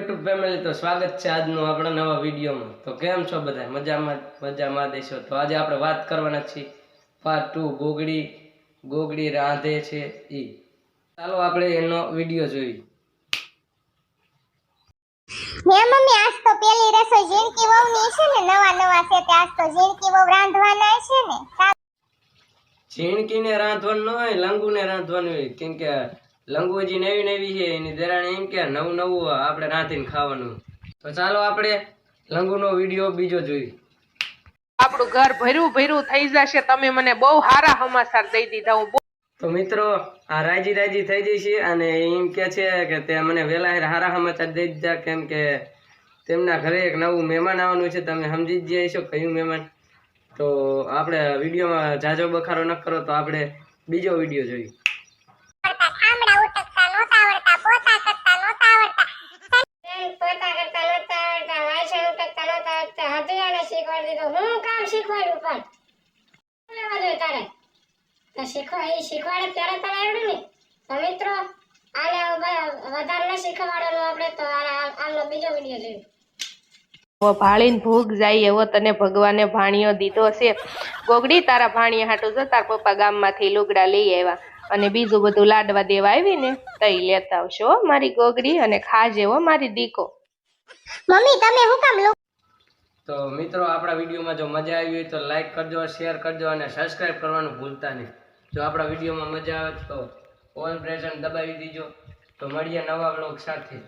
YouTube family, તો સ્વાગત છે આજનું આપણા નવા વિડીયોમાં। તો કેમ છો બધા? મજામાં દેશો? તો આજે આપણે વાત કરવાના છીએ પાર્ટ 2 ગોગડી રાંધે છે ઈ। ચાલો આપણે એનો વિડીયો જોઈએ। હે મમ્મી, આજ તો પેલી રસોઈ ઝીણકી વહુની છે ને, નવા છે તે આજ તો ઝીણકી વહુ રાંધવાના છે ને। ઝીણકીને રાંધવાનું ન હોય, લંગુને રાંધવાનું હોય, કેમ કે લંગુ હજી નવી છે, એની દેરાણી એમ કે નવું આપણે રાંધીને ખાવાનું। તો ચાલો આપણે લંગુનો વિડીયો બીજો જોઈએ। આપણું ઘર ભર્યું થઈ જશે। તમે મને બહુ સારા સમાચાર દઈ દીધા। હું તો મિત્રો, આ રાજી થઈ જઈ છે અને એમ કે છે કે તે મને વેલા હારા સમાચાર દઈ દીધા, કેમ કે તેમના ઘરે એક નવું મહેમાન આવવાનું છે। તમે સમજી જ જઈશો કયું મહેમાન। તો આપણે વિડીયોમાં જાજો બખારો ન કરો, તો આપણે બીજો વિડીયો જોઈએ। શીખવાડે ત્યારે તને આવડ્યું ને। તો મિત્રો, આને વધારે ન શીખવાડવાનું આપણે, તો આનો બીજો વિડીયો જોઈએ। ભાળીને ભૂખ જાય એવો તને ભગવાને ભાણિયો દીધો છે। ગોગડી, તારા ભાણિયા હાટુ જો તાર પપ્પા ગામમાંથી લુગડા લઈ આવ્યા, અને બીજું બધું લાડવા દેવા આવી ને તઈ લેતા આવશો મારી ગોગડી, અને ખાજે હો મારી દીકો। મમ્મી, તમે શું કામ તો મિત્રો, આપણા વિડીયોમાં જો મજા આવી હોય તો લાઈક કરજો, શેર કરજો અને સબસ્ક્રાઇબ કરવાનું ભૂલતા નહીં। જો આપણા વિડીયોમાં મજા આવે તો ઓલ પ્રેઝન્ટ દબાવી દીજો। તો મળીએ નવા વ્લોગ સાથે।